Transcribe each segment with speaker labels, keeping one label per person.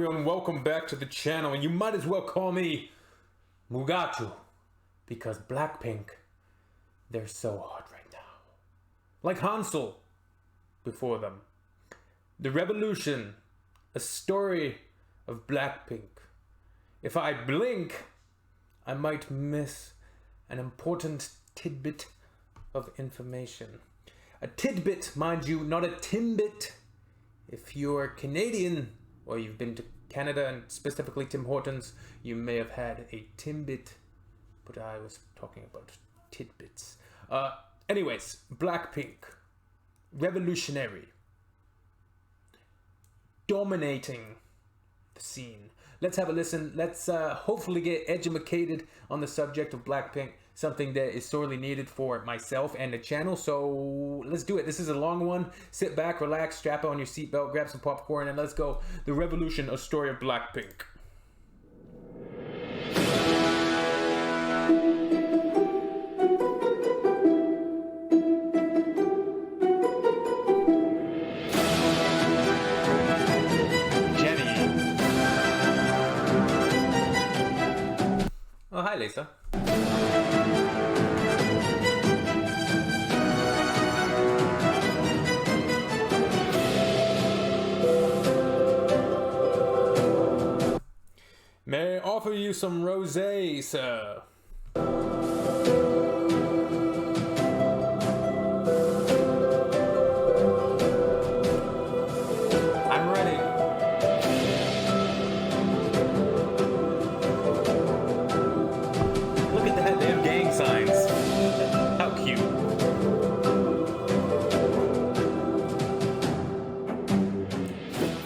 Speaker 1: everyone, welcome back to the channel, and you might as well call me Mugatu, because Blackpink, they're so hot right now. Like Hansel before them. The Revolution, a story of Blackpink. If I blink, I might miss an important tidbit of information. A tidbit, mind you, not a timbit. If you're Canadian, or you've been to Canada and specifically Tim Hortons, you may have had a timbit, but I was talking about tidbits. Anyways, Blackpink, revolutionary, dominating the scene. Let's have a listen. Let's hopefully get educated on the subject of Blackpink, something that is sorely needed for myself and the channel. So let's do it. This is a long one. Sit back, relax, strap on your seatbelt, grab some popcorn, and let's go. The Revolution, a story of Blackpink. Oh, hi, Lisa. May I offer you some rosé, sir? I'm ready. Look at that, they have gang signs. How cute.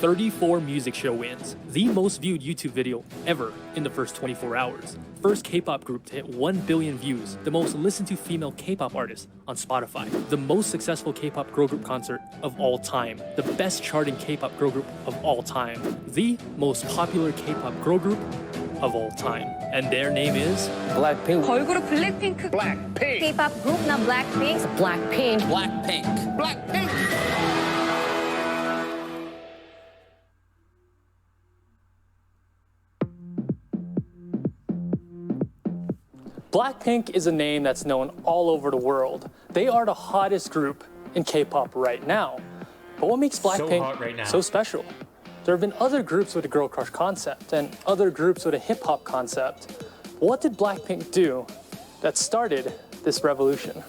Speaker 2: "34 music show wins, the most viewed YouTube video ever in the first 24 hours. First K-pop group to hit 1 billion views, the most listened to female K-pop artist on Spotify, the most successful K-pop girl group concert of all time, the best charting K-pop girl group of all time, the most popular K-pop girl group of all time. And their name is
Speaker 3: Blackpink.
Speaker 4: 걸그룹 블랙핑크.
Speaker 3: Blackpink.
Speaker 4: K-pop group 나 Blackpink.
Speaker 3: Blackpink. Blackpink. Blackpink.
Speaker 2: Blackpink is a name that's known all over the world. They are the hottest group in K-pop right now. But what makes Blackpink
Speaker 1: hot right now.
Speaker 2: so special? There have been other groups with a girl crush concept and other groups with a hip-hop concept. What did Blackpink do that started this revolution?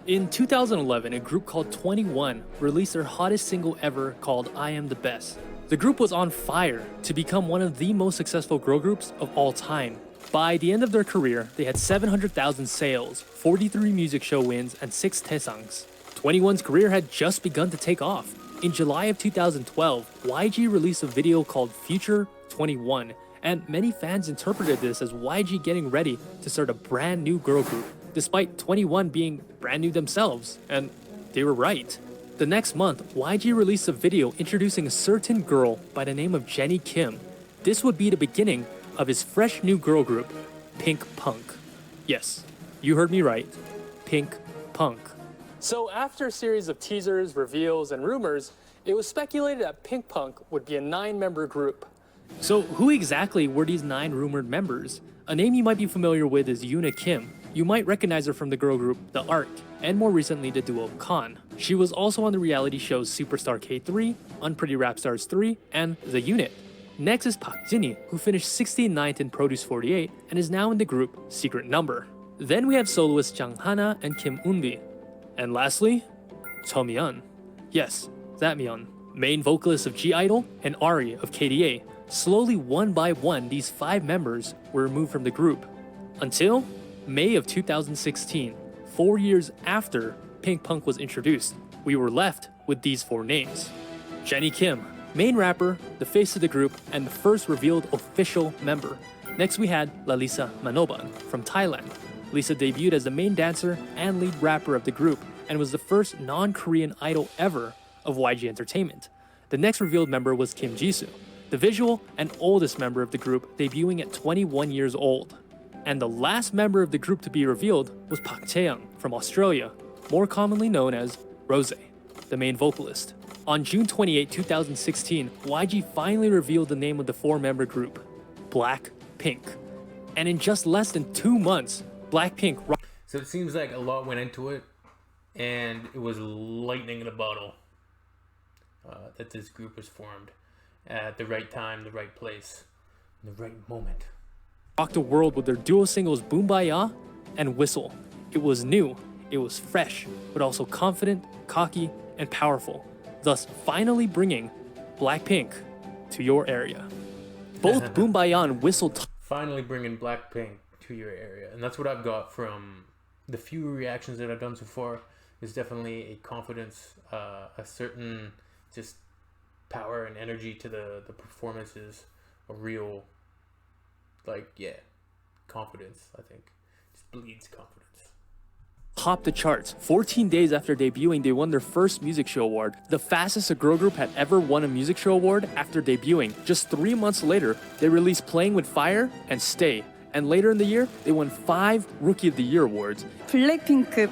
Speaker 2: In 2011, a group called 21 released their hottest single ever called I Am the Best. The group was on fire to become one of the most successful girl groups of all time. By the end of their career, they had 700,000 sales, 43 music show wins, and 6 taesangs. 21's career had just begun to take off. In July of 2012, YG released a video called Future 21, and many fans interpreted this as YG getting ready to start a brand new girl group, despite 21 being brand new themselves, and they were right. The next month, YG released a video introducing a certain girl by the name of Jennie Kim. This would be the beginning of his fresh new girl group, Pink Punk. Yes, you heard me right, Pink Punk. So after a series of teasers, reveals, and rumors, it was speculated that Pink Punk would be a 9-member group. So who exactly were these 9 rumored members? A name you might be familiar with is Yoona Kim. You might recognize her from the girl group The Ark, and more recently the duo Con. She was also on the reality shows Superstar K3, Unpretty Rap Stars 3, and The Unit. Next is Park Jinhee, who finished 69th in Produce 48 and is now in the group Secret Number. Then we have soloists Jang Hana and Kim Eunbi. And lastly, Cho Myeon. Yes, that Myeon, main vocalist of G-Idol and Ari of KDA. Slowly, one by one, these 5 members were removed from the group. Until May of 2016, 4 years after Pink Punk was introduced, we were left with these 4 names. Jennie Kim, main rapper, the face of the group, and the first revealed official member. Next we had Lalisa Manoban from Thailand. Lisa debuted as the main dancer and lead rapper of the group and was the first non-Korean idol ever of YG Entertainment. The next revealed member was Kim Jisoo, the visual and oldest member of the group, debuting at 21 years old. And the last member of the group to be revealed was Park Chae-young from Australia, more commonly known as Rose, the main vocalist. On June 28, 2016, YG finally revealed the name of the four-member group, Blackpink. And in just less than 2 months, Blackpink...
Speaker 1: So it seems like a lot went into it, and it was lightning in a bottle that this group was formed at the right time, the right place, the right moment.
Speaker 2: Rocked the world with their duo singles Boombayah and Whistle. It was new, it was fresh, but also confident, cocky, and powerful, thus finally bringing Blackpink to your area. Both Boombayah and Whistle...
Speaker 1: Finally bringing Blackpink to your area. And that's what I've got from the few reactions that I've done so far. Is definitely a confidence, a certain just power and energy to the performances, a real, confidence, I think. Just bleeds confidence.
Speaker 2: Topped the charts. 14 days after debuting, they won their first music show award, the fastest a girl group had ever won a music show award after debuting. Just 3 months later, they released Playing with Fire and Stay. And later in the year, they won 5 Rookie of the Year awards.
Speaker 4: 블랙핑크.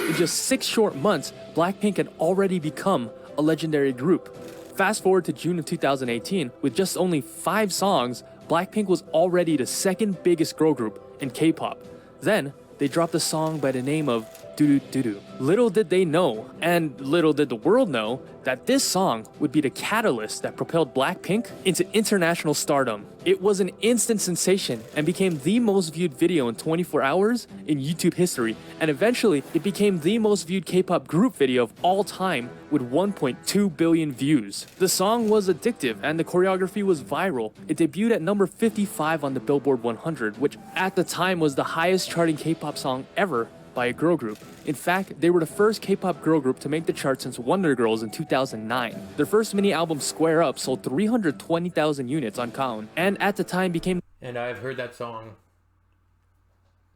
Speaker 2: In just 6 short months, Blackpink had already become a legendary group. Fast forward to June of 2018, with just only 5 songs, Blackpink was already the second biggest girl group in K-pop. Then, they dropped a song by the name of Doo Doo Doo. Little did they know, and little did the world know, that this song would be the catalyst that propelled Blackpink into international stardom. It was an instant sensation and became the most viewed video in 24 hours in YouTube history, and eventually it became the most viewed K-pop group video of all time with 1.2 billion views. The song was addictive and the choreography was viral. It debuted at number 55 on the Billboard 100, which at the time was the highest charting K-pop song ever by a girl group. In fact, they were the first K-pop girl group to make the chart since Wonder Girls in 2009. Their first mini album Square Up sold 320,000 units on Gaon, and at the time became...
Speaker 1: And I've heard that song.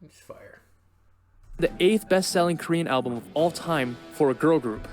Speaker 1: It's fire.
Speaker 2: ...the 8th best-selling Korean album of all time for a girl group.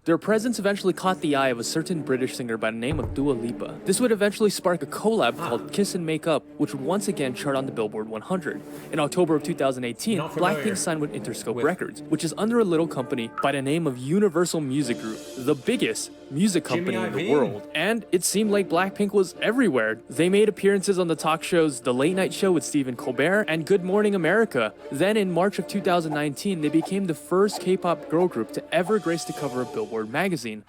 Speaker 2: Their presence eventually caught the eye of a certain British singer by the name of Dua Lipa. This would eventually spark a collab called Kiss and Make Up, which would once again chart on the Billboard 100. In October of 2018, Blackpink signed with Interscope Records, which is under a little company by the name of Universal Music Group, the biggest music company in the world. And it seemed like Blackpink was everywhere. They made appearances on the talk shows The Late Night Show with Stephen Colbert and Good Morning America. Then in March of 2019, they became the first K-pop girl group to ever grace the cover of Billboard magazine.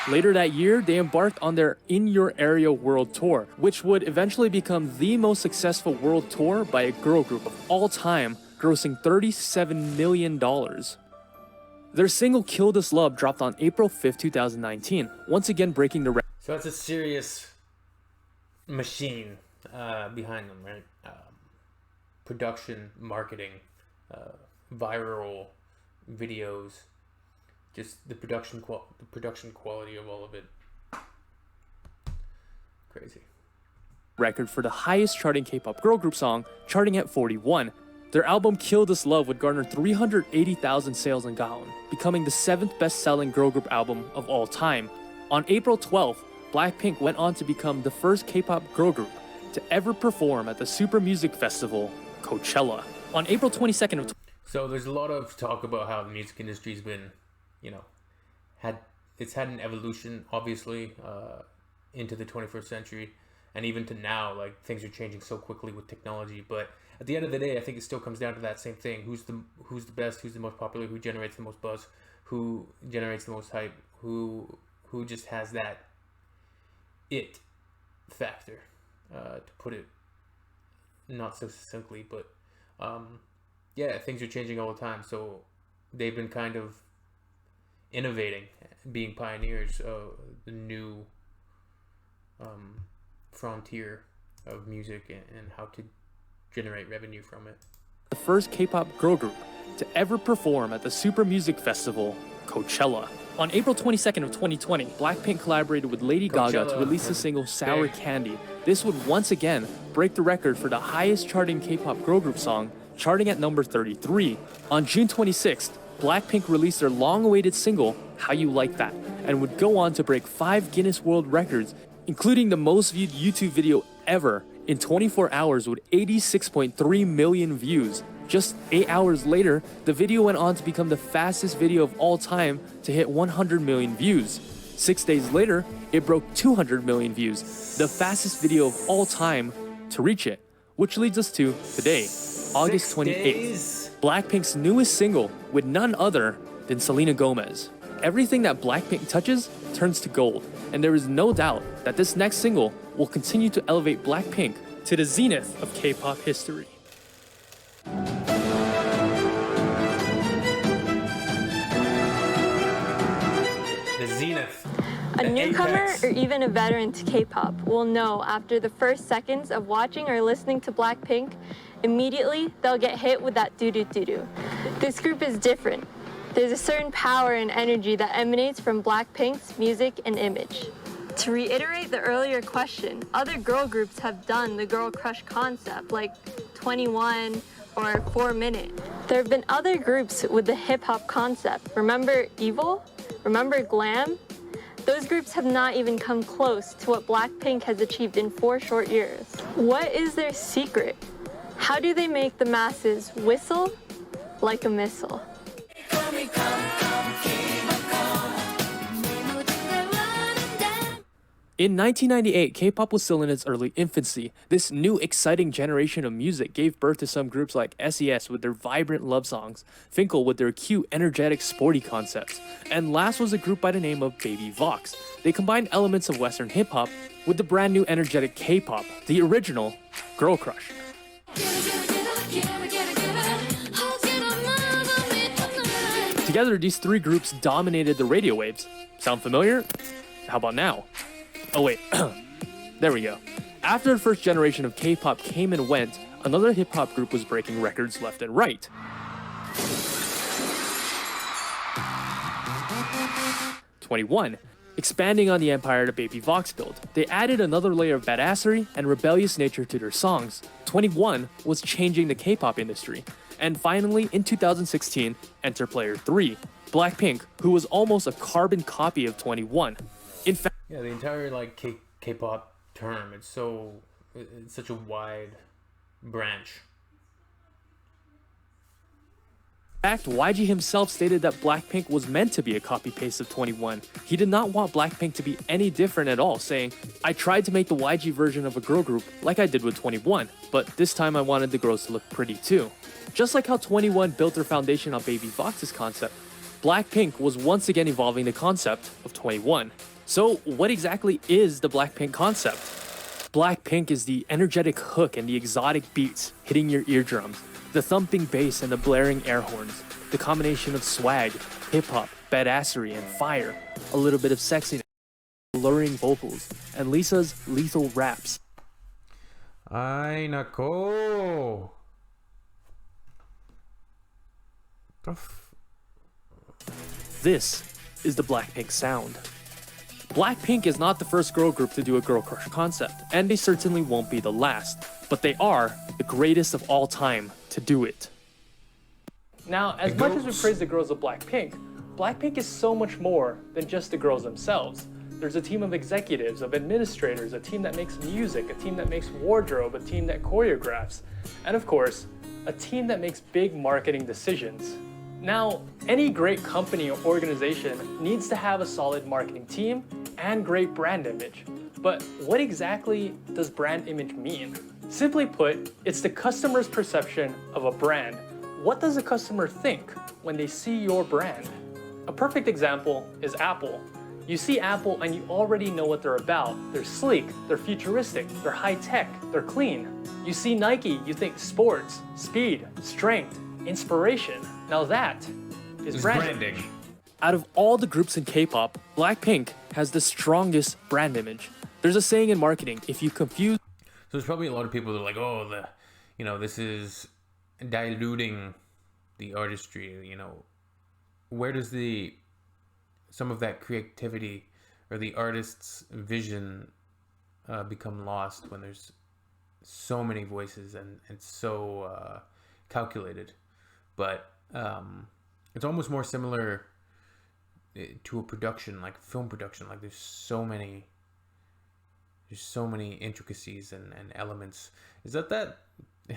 Speaker 2: Later that year, they embarked on their In Your Area World Tour, which would eventually become the most successful world tour by a girl group of all time, grossing $37 million. Their single Kill This Love dropped on April 5th, 2019, once again breaking the record.
Speaker 1: So that's a serious machine behind them, right? Production, marketing, viral videos, just the production quality of all of it. Crazy.
Speaker 2: Record for the highest charting K-pop girl group song, charting at 41. Their album Kill This Love would garner 380,000 sales in Gaon, becoming the 7th best-selling girl group album of all time. On April 12th, Blackpink went on to become the first K-pop girl group to ever perform at the Super Music Festival, Coachella. On April 22nd of...
Speaker 1: So there's a lot of talk about how the music industry's been, had an evolution, obviously, into the 21st century, and even to now, things are changing so quickly with technology. But at the end of the day, I think it still comes down to that same thing: who's the best, who's the most popular, who generates the most buzz, who generates the most hype, who just has that it factor, to put it not so succinctly, but yeah, things are changing all the time. So they've been kind of innovating, being pioneers of the new frontier of music and how to generate revenue from it.
Speaker 2: The first K-pop girl group to ever perform at the Super Music Festival, Coachella. On April 22nd of 2020, Blackpink collaborated with Lady Gaga to release the single Sour Candy. This would once again break the record for the highest charting K-pop girl group song, charting at number 33. On June 26th, Blackpink released their long-awaited single, How You Like That, and would go on to break 5 Guinness World Records, including the most viewed YouTube video ever in 24 hours with 86.3 million views. Just 8 hours later, the video went on to become the fastest video of all time to hit 100 million views. 6 days later, it broke 200 million views, the fastest video of all time to reach it. Which leads us to today, August 28th, Blackpink's newest single with none other than Selena Gomez. Everything that Blackpink touches turns to gold, and there is no doubt that this next single will continue to elevate Blackpink to the zenith of K-pop history.
Speaker 1: The zenith.
Speaker 4: A newcomer
Speaker 1: apex.
Speaker 4: or even a veteran to K-pop will know after the first seconds of watching or listening to Blackpink, immediately they'll get hit with that doo-doo-doo-doo. This group is different. There's a certain power and energy that emanates from Blackpink's music and image. To reiterate the earlier question, other girl groups have done the girl crush concept, like 21 or 4 Minute. There have been other groups with the hip-hop concept. Remember Evil? Remember Glam? Those groups have not even come close to what Blackpink has achieved in 4 short years. What is their secret? How do they make the masses whistle like a missile?
Speaker 2: In 1998, K-pop was still in its early infancy. This new exciting generation of music gave birth to some groups like SES with their vibrant love songs, Finkel with their cute, energetic, sporty concepts, and last was a group by the name of Baby Vox. They combined elements of Western hip-hop with the brand new energetic K-pop, the original Girl Crush. Together, these 3 groups dominated the radio waves. Sound familiar? How about now? Oh wait, there we go. After the first generation of K-pop came and went, another hip-hop group was breaking records left and right. #21, expanding on the empire that Baby Vox built. They added another layer of badassery and rebellious nature to their songs. #21 was changing the K-pop industry. And finally, in 2016, enter player 3, Blackpink, who was almost a carbon copy of #21. In fact,
Speaker 1: Yeah, the entire like K-pop term, it's such a wide branch.
Speaker 2: In fact, YG himself stated that Blackpink was meant to be a copy-paste of #21. He did not want Blackpink to be any different at all, saying, "I tried to make the YG version of a girl group like I did with #21, but this time I wanted the girls to look pretty too." Just like how #21 built their foundation on Baby Vox's concept, Blackpink was once again evolving the concept of #21. So what exactly is the Blackpink concept? Blackpink is the energetic hook and the exotic beats hitting your eardrums, the thumping bass and the blaring air horns, the combination of swag, hip-hop, badassery, and fire, a little bit of sexiness, alluring vocals, and Lisa's lethal raps.
Speaker 1: Ay, nako.
Speaker 2: This is the Blackpink sound. Blackpink is not the first girl group to do a girl crush concept, and they certainly won't be the last, but they are the greatest of all time to do it. Now, as much as we praise the girls of Blackpink, Blackpink is so much more than just the girls themselves. There's a team of executives, of administrators, a team that makes music, a team that makes wardrobe, a team that choreographs, and of course, a team that makes big marketing decisions. Now, any great company or organization needs to have a solid marketing team and great brand image. But what exactly does brand image mean? Simply put, it's the customer's perception of a brand. What does a customer think when they see your brand? A perfect example is Apple. You see Apple and you already know what they're about. They're sleek, they're futuristic, they're high-tech, they're clean. You see Nike, you think sports, speed, strength, inspiration. Now that is branding. Out of all the groups in K-pop, Blackpink has the strongest brand image. There's a saying in marketing, if you confuse...
Speaker 1: So there's probably a lot of people that are like, oh, this is diluting the artistry, Where does some of that creativity or the artist's vision become lost when there's so many voices and so calculated? But it's almost more similar to a production, like film production. Like there's so many There's so many intricacies and elements. Is that it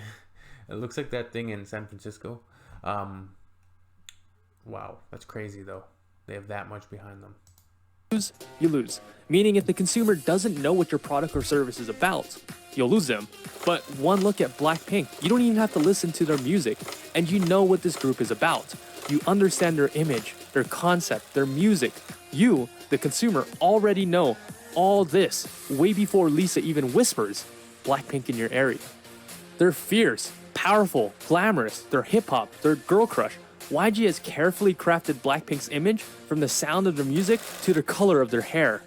Speaker 1: looks like that thing in San Francisco. Wow, that's crazy though. They have that much behind them.
Speaker 2: You lose. Meaning if the consumer doesn't know what your product or service is about, you'll lose them. But one look at Blackpink, you don't even have to listen to their music, and you know what this group is about. You understand their image, their concept, their music. You, the consumer, already know all this way before Lisa even whispers Blackpink in your area. They're fierce, powerful, glamorous, they're hip-hop, they're girl crush. YG has carefully crafted Blackpink's image from the sound of their music to the color of their hair.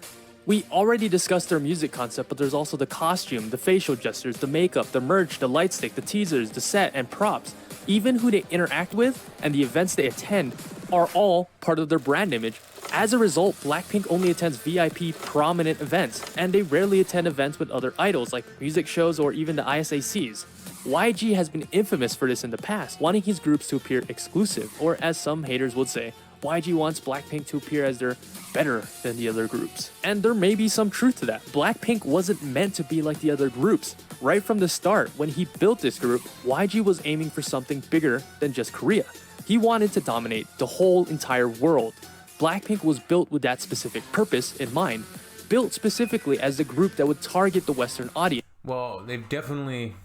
Speaker 2: We already discussed their music concept, but there's also the costume, the facial gestures, the makeup, the merch, the light stick, the teasers, the set, and props. Even who they interact with and the events they attend are all part of their brand image. As a result, Blackpink only attends VIP prominent events, and they rarely attend events with other idols like music shows or even the ISACs. YG has been infamous for this in the past, wanting his groups to appear exclusive, or as some haters would say, YG wants Blackpink to appear as they're better than the other groups. And there may be some truth to that. Blackpink wasn't meant to be like the other groups. Right from the start, when he built this group, YG was aiming for something bigger than just Korea. He wanted to dominate the whole entire world. Blackpink was built with that specific purpose in mind, built specifically as the group that would target the Western audience.
Speaker 1: Well, they've definitely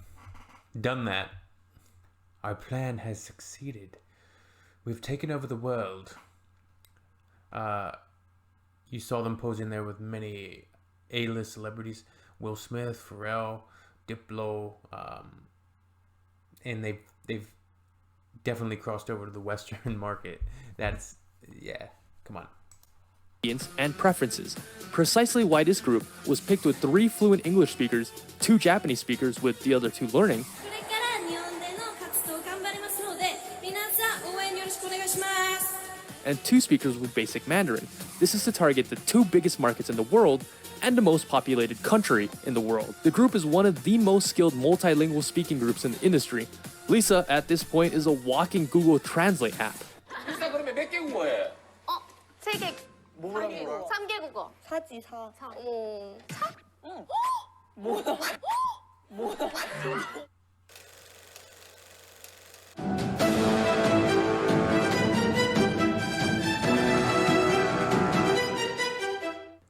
Speaker 1: done that. Our plan has succeeded. We've taken over the world. You saw them posing there with many A-list celebrities: Will Smith, Pharrell, Diplo, and they've definitely crossed over to the Western market. That's, yeah, come on.
Speaker 2: And preferences. Precisely why this group was picked with 3 fluent English speakers, 2 Japanese speakers with the other 2 learning, and 2 speakers with basic Mandarin. This is to target the 2 biggest markets in the world and the most populated country in the world. The group is one of the most skilled multilingual speaking groups in the industry. Lisa, at this point, is a walking Google Translate app.
Speaker 3: 리사 그러면 몇 개 국어해?
Speaker 5: 3개.
Speaker 3: 뭐랑 뭐랑?
Speaker 5: 3개 국어.
Speaker 6: 4지 4.
Speaker 5: 어머.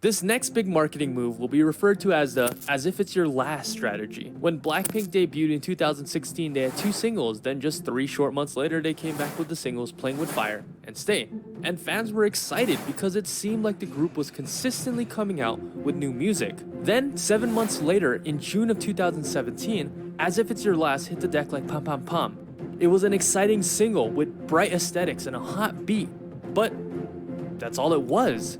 Speaker 2: This next big marketing move will be referred to as the "as if it's your last" strategy. When Blackpink debuted in 2016, they had 2 singles, then just 3 short months later they came back with the singles Playing With Fire and Stay. And fans were excited because it seemed like the group was consistently coming out with new music. Then, 7 months later, in June of 2017, As If It's Your Last hit the deck like pam pam pam. It was an exciting single with bright aesthetics and a hot beat, but that's all it was.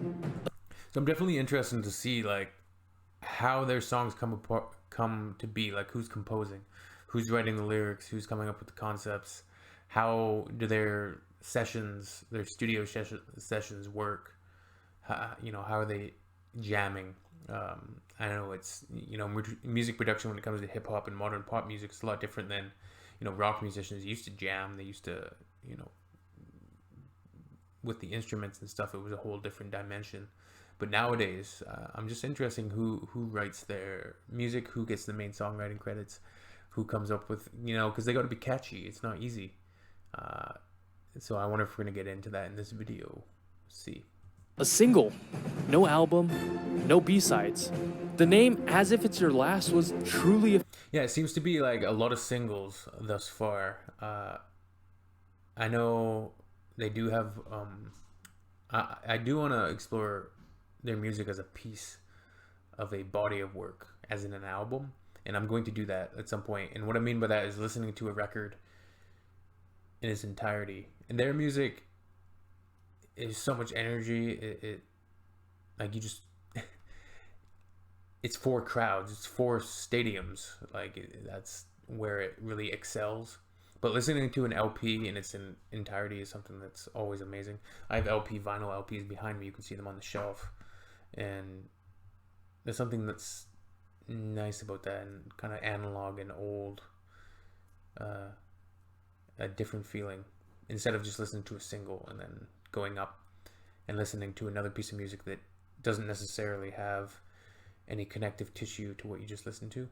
Speaker 1: So I'm definitely interested to see like how their songs come to be, like who's composing, who's writing the lyrics, who's coming up with the concepts, how do their sessions, their studio sessions work, how are they jamming. I know it's, music production when it comes to hip hop and modern pop music is a lot different than, rock musicians used to jam. They used to, with the instruments and stuff, it was a whole different dimension. But nowadays, I'm just interested in who writes their music, who gets the main songwriting credits, who comes up with, because they got to be catchy. It's not easy. So I wonder if we're going to get into that in this video. See.
Speaker 2: A single, no album, no B-sides. The name As If It's Your Last was truly
Speaker 1: Yeah, it seems to be like a lot of singles thus far. I know they do have, I do want to explore their music as a piece of a body of work, as in an album, and I'm going to do that at some point. And what I mean by that is listening to a record in its entirety. And their music is so much energy. It like, you just it's for crowds, it's for stadiums. Like, that's where it really excels. But listening to an LP in its entirety is something that's always amazing. I have vinyl LPs behind me. You can see them on the shelf. And there's something that's nice about that, and kind of analog and old, a different feeling. Instead of just listening to a single and then going up and listening to another piece of music that doesn't necessarily have any connective tissue to what you just listened to.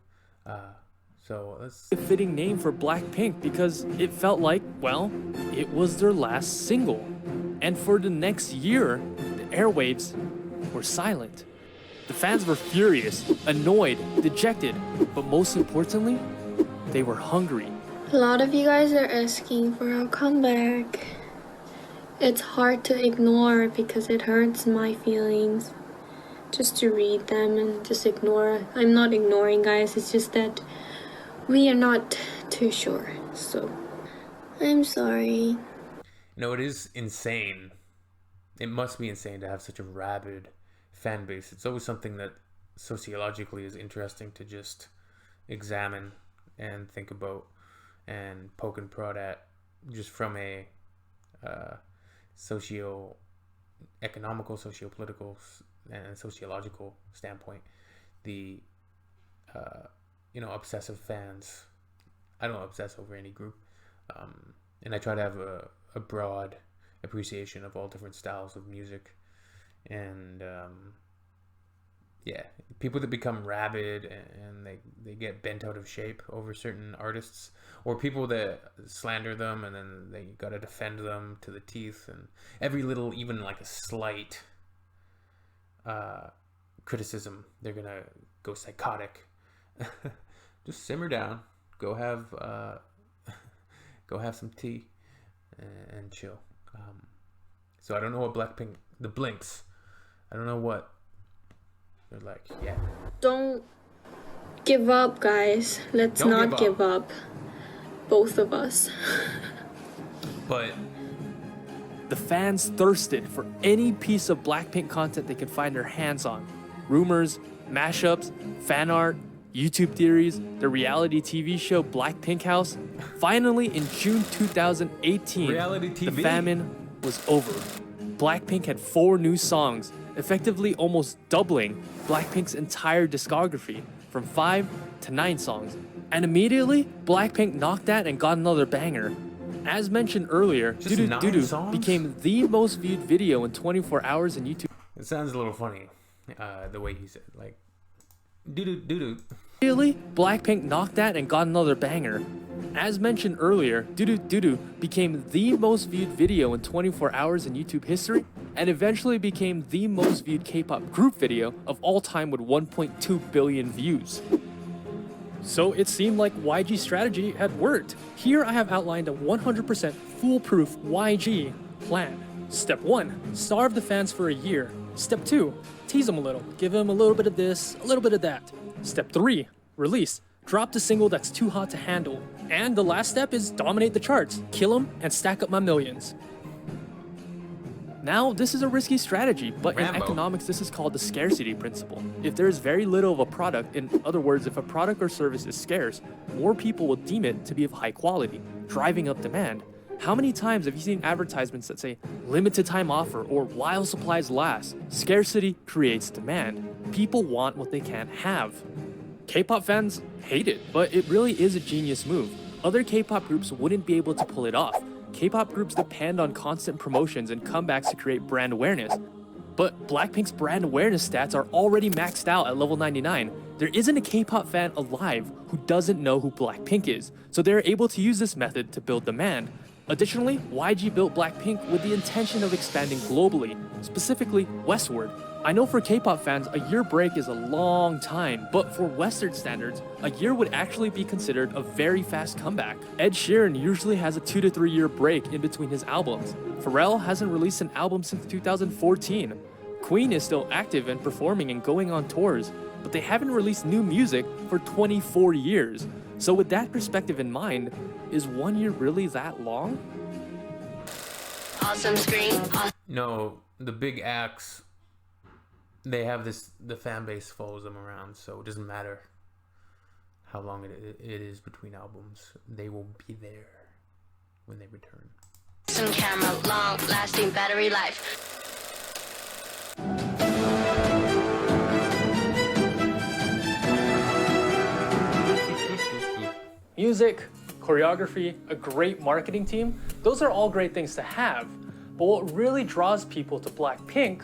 Speaker 1: So let's...
Speaker 2: A fitting name for Blackpink because it felt like, well, it was their last single. And for the next year, the airwaves were silent. The fans were furious, annoyed, dejected, but most importantly, they were hungry.
Speaker 6: A lot of you guys are asking for a comeback. It's hard to ignore because it hurts my feelings just to read them and just ignore. I'm not ignoring, guys, it's just that we are not too sure, so I'm sorry.
Speaker 1: No, it is insane. It must be insane to have such a rabid fan base. It's always something that sociologically is interesting to just examine and think about and poke and prod at, just from a socio-economical, socio-political, and sociological standpoint. The obsessive fans. I don't obsess over any group, and I try to have a broad appreciation of all different styles of music, and people that become rabid and they get bent out of shape over certain artists, or people that slander them and then they gotta defend them to the teeth, and every little, even like a slight criticism, they're gonna go psychotic. Just simmer down, go have some tea and chill. So I don't know what the Blinks, I don't know what they're like. Yeah.
Speaker 6: Don't give up, guys. Let's not give up. Both of us.
Speaker 1: But
Speaker 2: The fans thirsted for any piece of Blackpink content they could find their hands on. Rumors, mashups, fan art, YouTube theories, the reality TV show Blackpink House. Finally, in June 2018,
Speaker 1: Reality TV.
Speaker 2: the famine was over. Blackpink had 4 new songs, effectively almost doubling Blackpink's entire discography from 5 to 9 songs. And immediately, Blackpink knocked that and got another banger. As mentioned earlier,
Speaker 1: Just
Speaker 2: Doo
Speaker 1: 9
Speaker 2: Doo Doo
Speaker 1: songs?
Speaker 2: became the most viewed video in 24 hours on YouTube.
Speaker 1: it sounds a little funny, the way he said, like, doo-doo-doo-doo.
Speaker 2: Immediately, Blackpink knocked that and got another banger. As mentioned earlier, Doo Doo Doo Doo became the most viewed video in 24 hours in YouTube history, and eventually became the most viewed K-pop group video of all time with 1.2 billion views. So it seemed like YG's strategy had worked. Here I have outlined a 100% foolproof YG plan. Step 1, starve the fans for a year. Step 2, tease them a little, give them a little bit of this, a little bit of that. Step 3, release. Drop the single that's too hot to handle. And the last step is dominate the charts, kill them, and stack up my millions. Now, this is a risky strategy, but in
Speaker 1: Rambo.
Speaker 2: economics, this is called the scarcity principle. If there is very little of a product, in other words, if a product or service is scarce, more people will deem it to be of high quality, driving up demand. How many times have you seen advertisements that say, limited time offer, or while supplies last? Scarcity creates demand. People want what they can't have. K-pop fans hate it, but it really is a genius move. Other K-pop groups wouldn't be able to pull it off. K-pop groups depend on constant promotions and comebacks to create brand awareness. But Blackpink's brand awareness stats are already maxed out at level 99. There isn't a K-pop fan alive who doesn't know who Blackpink is, so they're able to use this method to build demand. Additionally, YG built Blackpink with the intention of expanding globally, specifically westward. I know for K-pop fans, a year break is a long time, but for Western standards, a year would actually be considered a very fast comeback. Ed Sheeran usually has a 2 to 3 year break in between his albums. Pharrell hasn't released an album since 2014. Queen is still active and performing and going on tours, but they haven't released new music for 24 years. So with that perspective in mind, is 1 year really that long?
Speaker 5: Awesome screen.
Speaker 1: No, the big acts, they have the fan base follows them around, so it doesn't matter how long it is between albums. They will be there when they return.
Speaker 5: Awesome camera, long lasting battery life.
Speaker 2: Music, choreography, a great marketing team, those are all great things to have. But what really draws people to Blackpink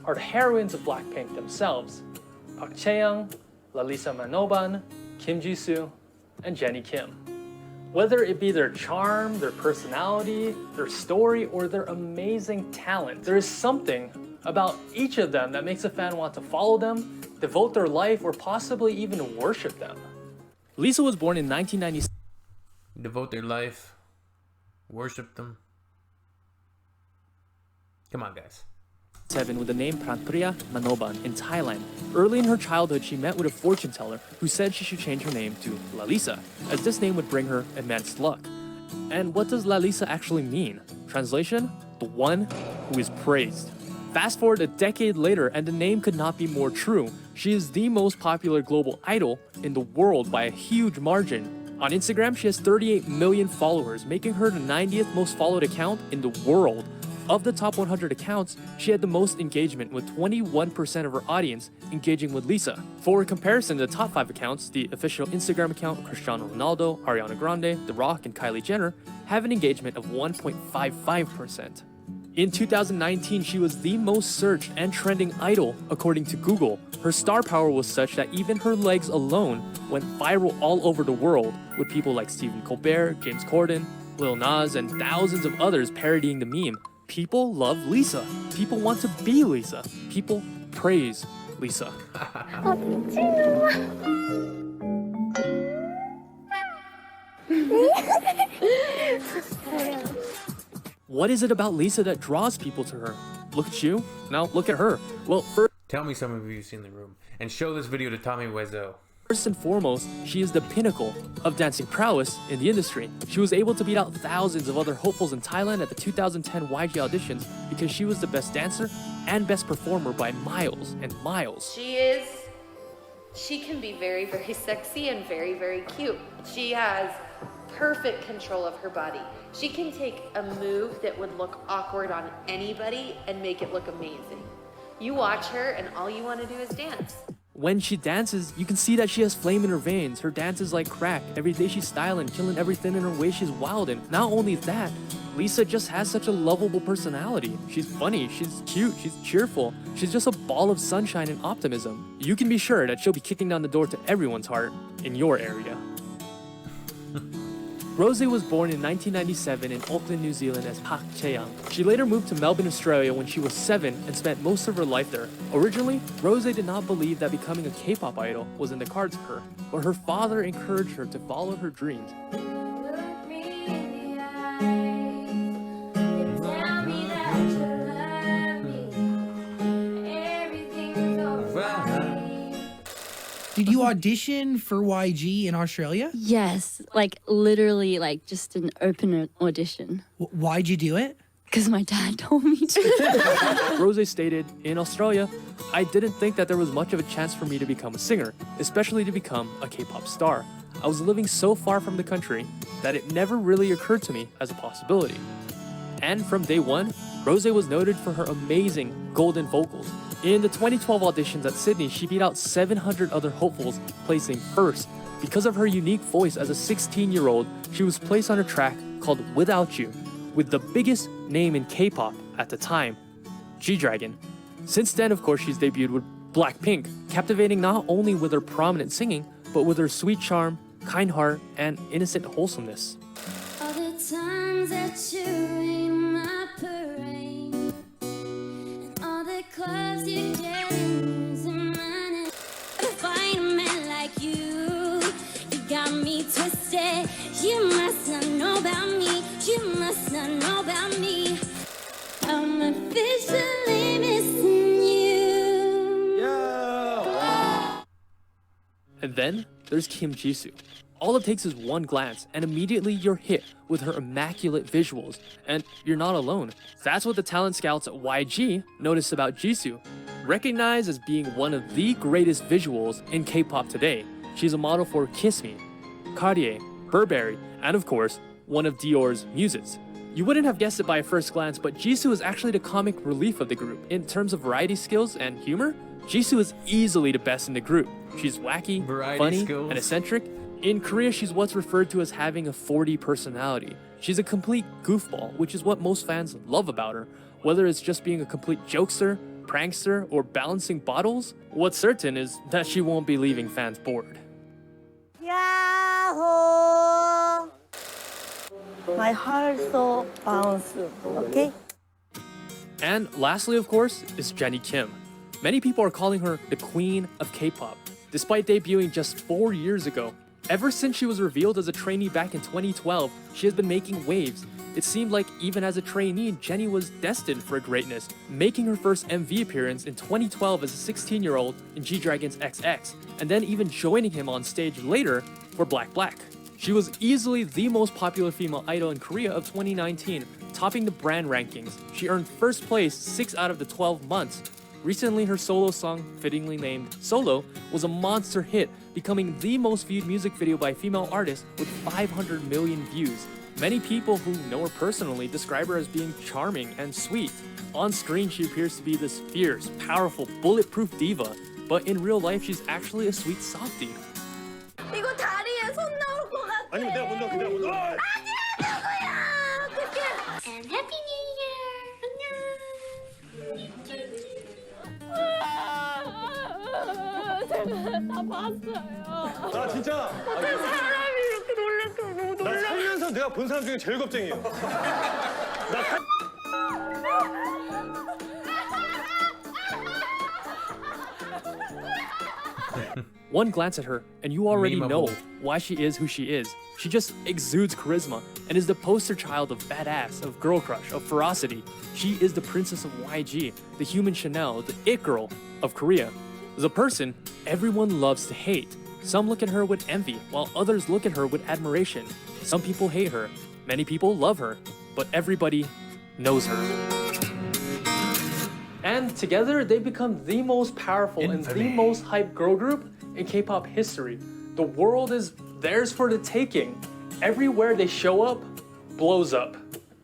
Speaker 2: are the heroines of Blackpink themselves. Park Chae-young, Lalisa Manoban, Kim Jisoo, and Jennie Kim. Whether it be their charm, their personality, their story, or their amazing talent, there is something about each of them that makes a fan want to follow them, devote their life, or possibly even worship them. Lisa was born in 1996.
Speaker 1: Devote their life, worship them. Come on, guys.
Speaker 2: With the name Pranpriya Manoban in Thailand. Early in her childhood, she met with a fortune teller who said she should change her name to Lalisa, as this name would bring her immense luck. And what does Lalisa actually mean? Translation? The one who is praised. Fast forward a decade later, and the name could not be more true. She is the most popular global idol in the world by a huge margin. On Instagram, she has 38 million followers, making her the 90th most followed account in the world. Of the top 100 accounts, she had the most engagement, with 21% of her audience engaging with Lisa. For comparison, the top 5 accounts, the official Instagram account, Cristiano Ronaldo, Ariana Grande, The Rock, and Kylie Jenner, have an engagement of 1.55%. In 2019, she was the most searched and trending idol according to Google. Her star power was such that even her legs alone went viral all over the world, with people like Stephen Colbert, James Corden, Lil Nas, and thousands of others parodying the meme. People love Lisa. People want to be Lisa. People praise Lisa. What is it about Lisa that draws people to her? Look at you. Now look at her. Well,
Speaker 1: Tell me some of you seen the room. And show this video to Tommy Wiseau.
Speaker 2: first and foremost, she is the pinnacle of dancing prowess in the industry. She was able to beat out thousands of other hopefuls in Thailand at the 2010 YG auditions because she was the best dancer and best performer by miles and miles.
Speaker 7: She can be very, very sexy and very, very cute. She has perfect control of her body. She can take a move that would look awkward on anybody and make it look amazing. You watch her and all you want to do is dance.
Speaker 2: When she dances, you can see that she has flame in her veins. Her dance is like crack. Every day she's styling, killing everything in her way. She's wild, and not only that, Lisa just has such a lovable personality. She's funny, she's cute, she's cheerful. She's just a ball of sunshine and optimism. You can be sure that she'll be kicking down the door to everyone's heart in your area. Rosé was born in 1997 in Auckland, New Zealand as Park Chae-young. She later moved to Melbourne, Australia when she was 7 and spent most of her life there. Originally, Rosé did not believe that becoming a K-pop idol was in the cards for her, but her father encouraged her to follow her dreams.
Speaker 8: Did you audition for YG in Australia?
Speaker 9: Yes, like literally like just an open audition.
Speaker 8: Why'd you do it?
Speaker 9: Because my dad told me to.
Speaker 2: Rosé stated, in Australia, I didn't think that there was much of a chance for me to become a singer, especially to become a K-pop star. I was living so far from the country that it never really occurred to me as a possibility. And from day one, Rosé was noted for her amazing golden vocals. In the 2012 auditions at Sydney, she beat out 700 other hopefuls, placing first. Because of her unique voice as a 16-year-old, she was placed on a track called Without You, with the biggest name in K-pop at the time, G-Dragon. Since then, of course, she's debuted with Blackpink, captivating not only with her prominent singing, but with her sweet charm, kind heart, and innocent wholesomeness.
Speaker 10: All the times that you in my parade, and all the clubs you get in using money. Find a man like you got me twisted. You must not know about me. You must not know about me. I'm officially missing you.
Speaker 2: And then there's Kim Jisoo. All it takes is one glance, and immediately you're hit with her immaculate visuals, and you're not alone. That's what the talent scouts at YG noticed about Jisoo. Recognized as being one of the greatest visuals in K-pop today, she's a model for Kiss Me, Cartier, Burberry, and of course, one of Dior's muses. You wouldn't have guessed it by a first glance, but Jisoo is actually the comic relief of the group. In terms of variety skills and humor, Jisoo is easily the best in the group. She's wacky, funny, and eccentric. In Korea, she's what's referred to as having a 40 personality. She's a complete goofball, which is what most fans love about her. Whether it's just being a complete jokester, prankster, or balancing bottles, what's certain is that she won't be leaving fans bored.
Speaker 11: Yahoo! My heart so bounce, okay?
Speaker 2: And lastly, of course, is Jennie Kim. Many people are calling her the queen of K-pop, despite debuting just 4 years ago. Ever since she was revealed as a trainee back in 2012, she has been making waves. It seemed like even as a trainee, Jennie was destined for greatness, making her first MV appearance in 2012 as a 16-year-old in G-Dragon's XX, and then even joining him on stage later for Black Black. She was easily the most popular female idol in Korea of 2019, topping the brand rankings. She earned first place 6 out of the 12 months. Recently, her solo song, fittingly named Solo, was a monster hit, becoming the most viewed music video by a female artist with 500 million views. Many people who know her personally describe her as being charming and sweet. On screen, she appears to be this fierce, powerful, bulletproof diva, but in real life, she's actually a sweet softie.
Speaker 11: 이거 다리에 손 나올 것 같아.
Speaker 12: 아니면 내가 못 넣어, 내가 못 넣어.
Speaker 11: 아니야, 누구야? 어떡해. And Happy New Year. 안녕. 제가 다 봤어요.
Speaker 12: 나 진짜.
Speaker 11: 어떻게 사람이 이렇게 놀랄까? 너무 놀라.
Speaker 12: 나 살면서 내가 본 사람 중에 제일 겁쟁이야. 나 살...
Speaker 2: One glance at her, and you already know why she is who she is. She just exudes charisma and is the poster child of badass, of girl crush, of ferocity. She is the princess of YG, the human Chanel, the it girl of Korea. As a person, everyone loves to hate. Some look at her with envy, while others look at her with admiration. Some people hate her, many people love her, but everybody knows her. And together, they become the most powerful and the most hyped girl group in K-pop history. The world is theirs for the taking. Everywhere they show up, blows up.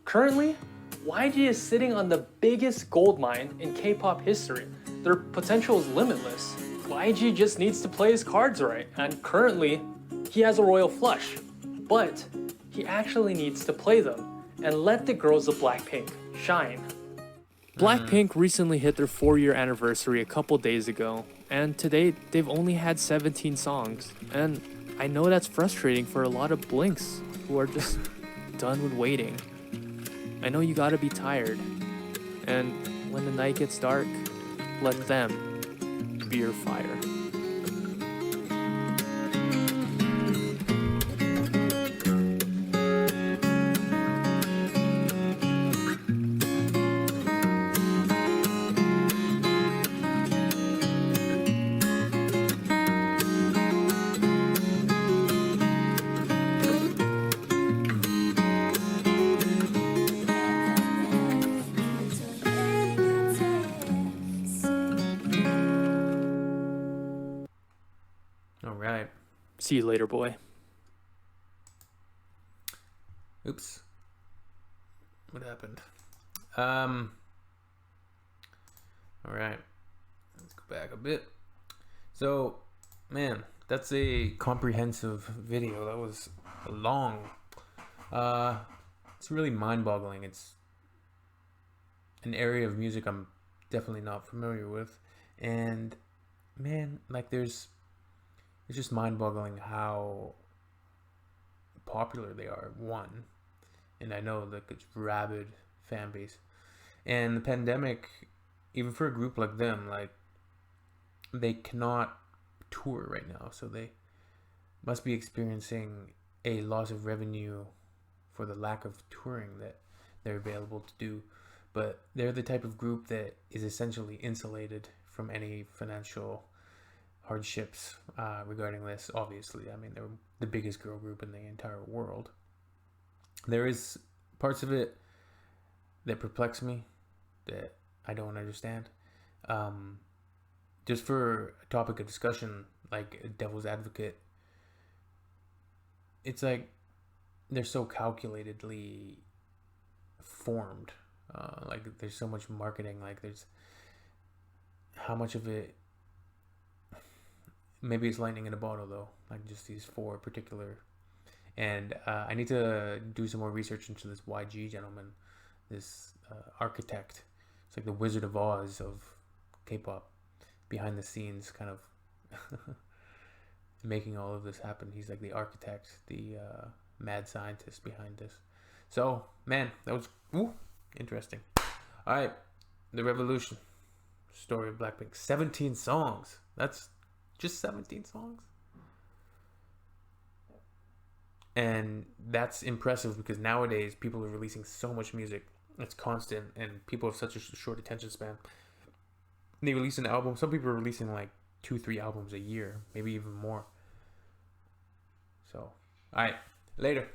Speaker 2: Currently, YG is sitting on the biggest gold mine in K-pop history. Their potential is limitless. YG just needs to play his cards right, and currently, he has a royal flush. But he actually needs to play them and let the girls of Blackpink shine. Blackpink recently hit their 4-year anniversary a couple days ago, and to date, they've only had 17 songs. And I know that's frustrating for a lot of Blinks who are just done with waiting. I know you gotta be tired, and when the night gets dark, let them be your fire.
Speaker 1: Alright.
Speaker 2: See you later, boy.
Speaker 1: Oops. What happened? Alright. Let's go back a bit. So, man, that's a comprehensive video. That was long. It's really mind-boggling. It's an area of music I'm definitely not familiar with. And, man, like it's just mind-boggling how popular they are, one. And I know like it's rabid fan base. And the pandemic, even for a group like them, like they cannot tour right now. So they must be experiencing a loss of revenue for the lack of touring that they're available to do. But they're the type of group that is essentially insulated from any financial hardships regarding this. Obviously, I mean, they're the biggest girl group in the entire world. There is parts of it that perplex me, that I don't understand. Just for a topic of discussion, like a devil's advocate, it's like they're so calculatedly formed. Like there's so much marketing, like there's how much of it, maybe it's lightning in a bottle though, like just these four particular. And I need to do some more research into this YG gentleman, this architect. It's like the Wizard of Oz of K-pop, behind the scenes, kind of making all of this happen. He's like the architect, the mad scientist behind this. So, man, that was interesting. All right, the Revolution story of Blackpink. 17 songs. That's just 17 songs. And that's impressive because nowadays people are releasing so much music. It's constant, and people have such a short attention span. They release an album. Some people are releasing like 2-3 albums a year, maybe even more. So, all right, later.